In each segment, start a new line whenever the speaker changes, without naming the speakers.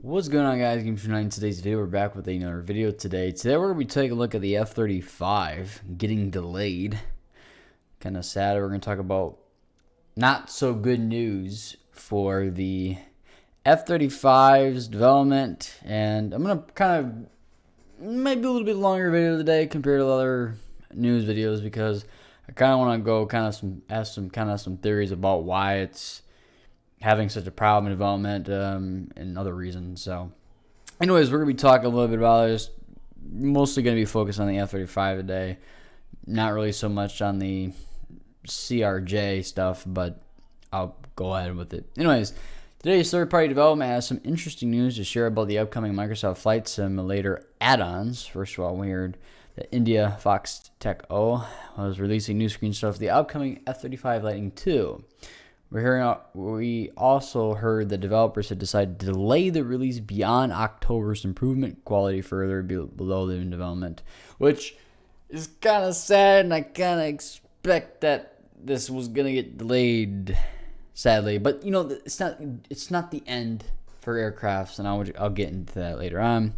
What's going on, guys? Game Tonight. In today's video, we're back with another video today. Today, we're going to be taking a look at the F-35 getting delayed. Kind of sad. We're going to talk about not so good news for the F-35's development. And I'm going to kind of, maybe a little bit longer video today compared to other news videos, because I kind of want to go ask some theories about why it's having such a problem in development and other reasons. So anyways, we're going to be talking a little bit about this. Mostly going to be focused on the F-35 today. Not really so much on the CRJ stuff, but I'll go ahead with it. Anyways, today's third-party development has some interesting news to share about the upcoming Microsoft Flight Simulator add-ons. First of all, we heard that IndiaFoxtEcho was releasing new screen stuff for the upcoming F-35 Lightning II. We also heard that developers had decided to delay the release beyond October's improvement quality further below the development, which is kind of sad, and I kind of expect that this was gonna get delayed, sadly. But you know, it's not the end for aircrafts, and I'll get into that later on.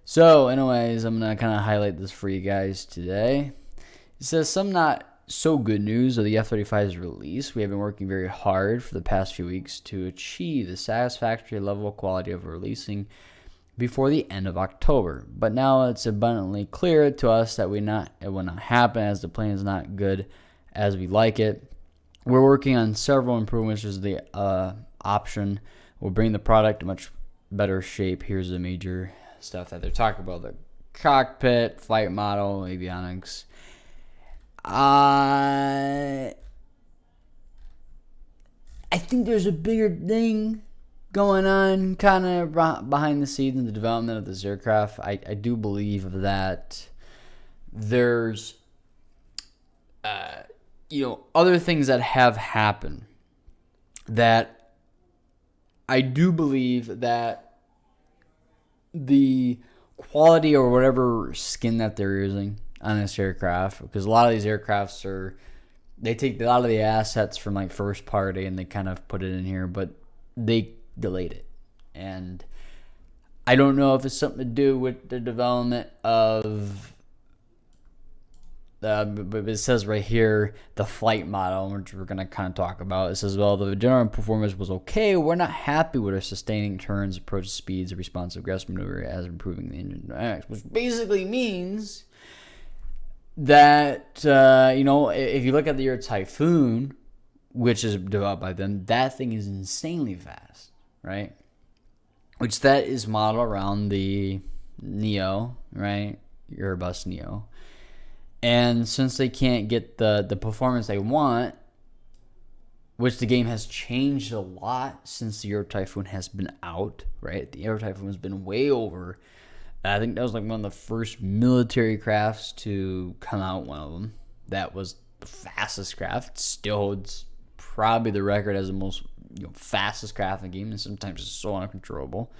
So, anyways, I'm gonna kind of highlight this for you guys today. It says some not so good news of the F-35's release. We have been working very hard for the past few weeks to achieve the satisfactory level of quality of releasing before the end of October. But now it's abundantly clear to us that it will not happen, as the plane is not good as we like it. We're working on several improvements, which is the option will bring the product to much better shape. Here's the major stuff that they're talking about: the cockpit, flight model, avionics. I think there's a bigger thing going on kind of behind the scenes in the development of this aircraft. I do believe that there's other things that have happened that I do believe that the quality or whatever skin that they're using on this aircraft, because a lot of these aircrafts they take a lot of the assets from like first party and they kind of put it in here, but they delayed it. And I don't know if it's something to do with the development of but it says right here the flight model, which we're going to kind of talk about. It says, well, the general performance was okay. We're not happy with our sustaining turns, approach speeds, responsive aggressive maneuver as improving the engine dynamics, which basically means that if you look at the year Typhoon, which is developed by them, that thing is insanely fast, right? Which that is modeled around the Neo, right? Airbus Neo. And since they can't get the performance they want, which the game has changed a lot since the Euro Typhoon has been out, right? The Euro Typhoon has been way over. I think that was like one of the first military crafts to come out, one of them. That was the fastest craft. It still holds probably the record as the most fastest craft in the game, and sometimes it's so uncontrollable.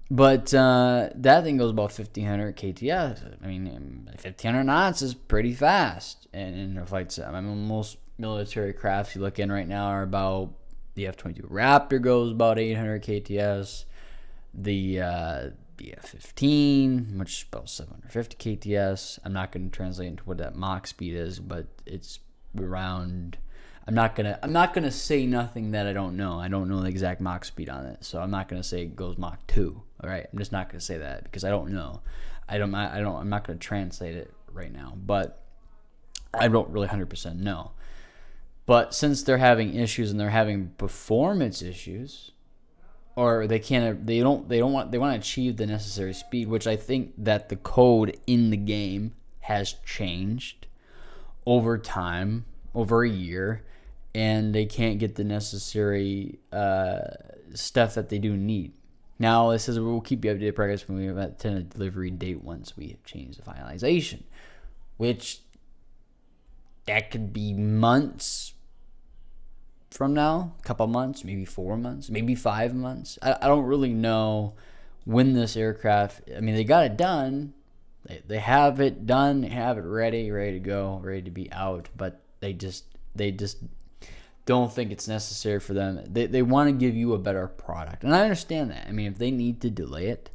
But that thing goes about 1,500 KTS. I mean, 1,500 knots is pretty fast. And in a flight sim, I mean, most military crafts you look in right now are about, the F-22 Raptor goes about 800 KTS. The F-15, which is about 750 KTS. I'm not going to translate into what that Mach speed is, but it's around. I'm not gonna say nothing that I don't know. I don't know the exact Mach speed on it, so I'm not gonna say it goes Mach 2. All right, I'm just not gonna say that because I don't know. I'm not gonna translate it right now, but I don't really 100% know. But since they're having issues and they're having performance issues, or they want to achieve the necessary speed, which I think that the code in the game has changed over time, over a year, and they can't get the necessary stuff that they do need. Now it says we'll keep you updated progress when we have a tentative delivery date once we have changed the finalization, which that could be months from now, a couple months, maybe 4 months, maybe 5 months. I don't really know when this aircraft, I mean, they got it done. They have it done, they have it ready to go, ready to be out, but they just don't think it's necessary for them. They want to give you a better product. And I understand that. I mean, if they need to delay it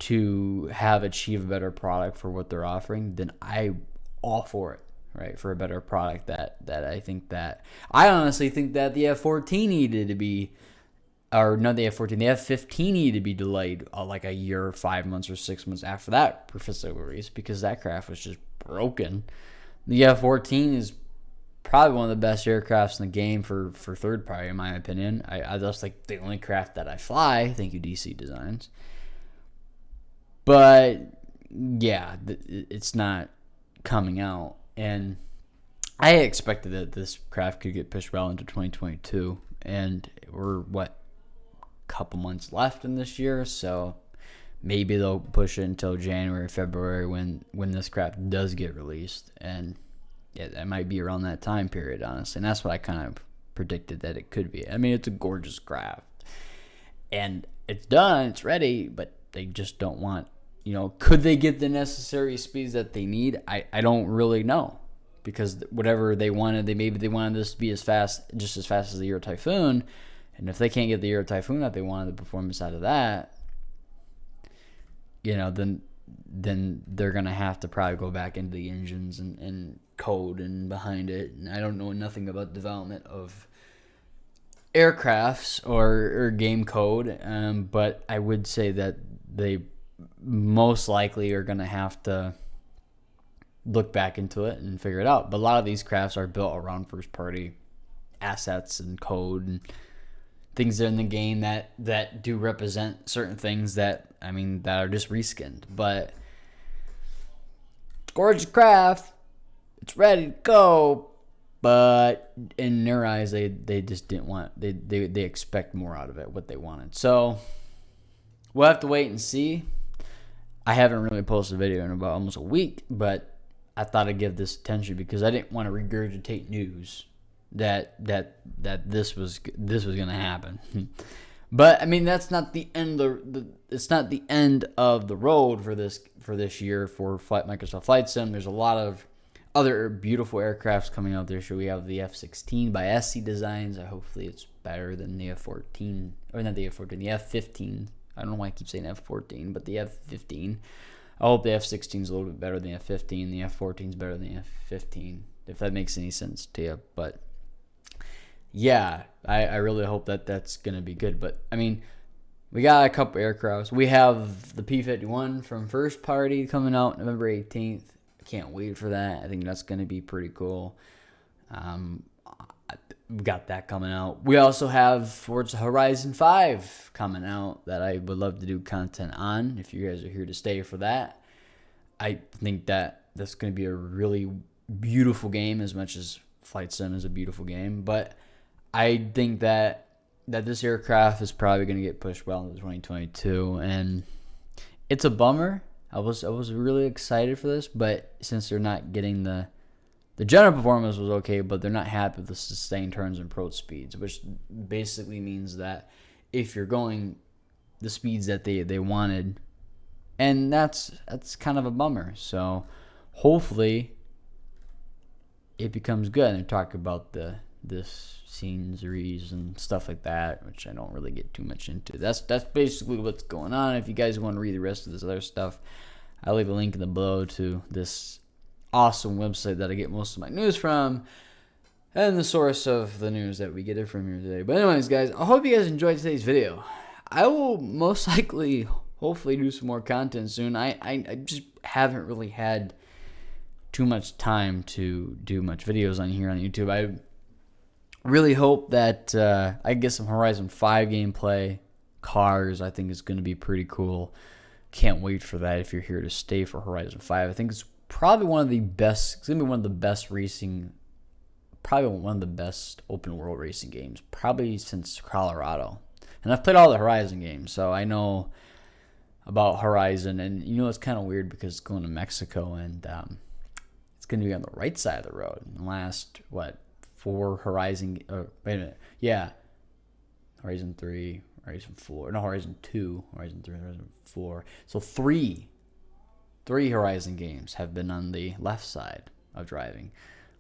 to achieve a better product for what they're offering, then I all for it, right? For a better product that I honestly think that the F-14 needed to be, or not the F-14, the F-15 needed to be delayed like a year, 5 months, or 6 months after that physical release, because that craft was just broken. The F-14 is probably one of the best aircrafts in the game for third party, in my opinion. I just like the only craft that I fly. Thank you, DC Designs. But yeah, it's not coming out, and I expected that this craft could get pushed well into 2022, and we're couple months left in this year, so maybe they'll push it until January, February when this craft does get released, and yeah, that might be around that time period, honestly, and that's what I kind of predicted that it could be. I mean, it's a gorgeous craft, and it's done, it's ready, but they just don't want, could they get the necessary speeds that they need? I don't really know, because whatever they wanted, maybe they wanted this to be just as fast as the Euro Typhoon. And if they can't get the Euro Typhoon that they wanted, the performance out of that, then they're going to have to probably go back into the engines and code and behind it. And I don't know nothing about development of aircrafts or game code, but I would say that they most likely are going to have to look back into it and figure it out. But a lot of these crafts are built around first-party assets and code and things in the game that do represent certain things that are just reskinned. But it's gorgeous craft, it's ready to go, but in their eyes they just didn't want, they expect more out of it, what they wanted. So we'll have to wait and see. I haven't really posted a video in about almost a week, but I thought I'd give this attention because I didn't want to regurgitate news that this was going to happen. But I mean, that's not the end it's not the end of the road for this year for Microsoft Flight Sim. There's a lot of other beautiful aircrafts coming out there. So we have the F-16 by SC Designs. Hopefully it's better than the F-14, or not the F-14, the F-15. I don't know why I keep saying F-14, but the F-15. I hope the F-16 is a little bit better than the F-15. The F-14 is better than the F-15, if that makes any sense to you. But yeah, I really hope that that's going to be good. But, I mean, we got a couple aircrafts. We have the P-51 from First Party coming out November 18th. I can't wait for that. I think that's going to be pretty cool. We got that coming out. We also have Forza Horizon 5 coming out that I would love to do content on if you guys are here to stay for that. I think that that's going to be a really beautiful game, as much as Flight Sim is a beautiful game. But I think that this aircraft is probably going to get pushed well into 2022, and it's a bummer. I was really excited for this, but since they're not getting the general performance was okay, but they're not happy with the sustained turns and approach speeds, which basically means that if you're going the speeds that they wanted, and that's kind of a bummer. So hopefully it becomes good. And they talk about this sceneries and stuff like that, which I don't really get too much into. That's basically what's going on. If you guys want to read the rest of this other stuff, I'll leave a link in the below to this awesome website that I get most of my news from, and the source of the news that we get it from here today. But anyways, guys, I hope you guys enjoyed today's video. I will most likely, hopefully, do some more content soon. I just haven't really had too much time to do much videos on here on YouTube. I really hope that I can get some Horizon 5 gameplay. Cars, I think, is going to be pretty cool. Can't wait for that if you're here to stay for Horizon 5. I think it's probably one of the best. It's gonna be one of the best racing. Probably one of the best open world racing games, probably since Colorado. And I've played all the Horizon games, so I know about Horizon. And it's kind of weird because it's going to Mexico, and it's gonna be on the right side of the road. And the last 4 Horizon. Wait a minute, yeah, Horizon 3, Horizon 4, no, Horizon 2, Horizon 3, Horizon 4. So three Horizon games have been on the left side of driving,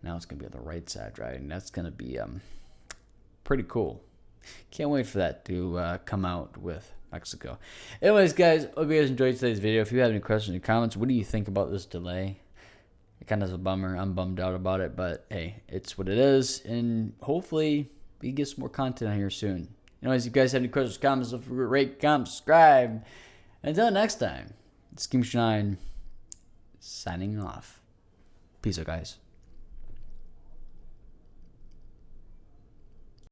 Now it's going to be on the right side driving. That's going to be pretty cool. Can't wait for that to come out with Mexico. Anyways, guys, hope you guys enjoyed today's video. If you have any questions or comments, what do you think about this delay? It kind of is a bummer. I'm bummed out about it, but hey, it's what it is, and hopefully we get some more content on here soon. Anyways, if you guys have any questions or comments, don't forget to rate, comment, subscribe. Until next time, it's King Shine signing off. Peace out, guys.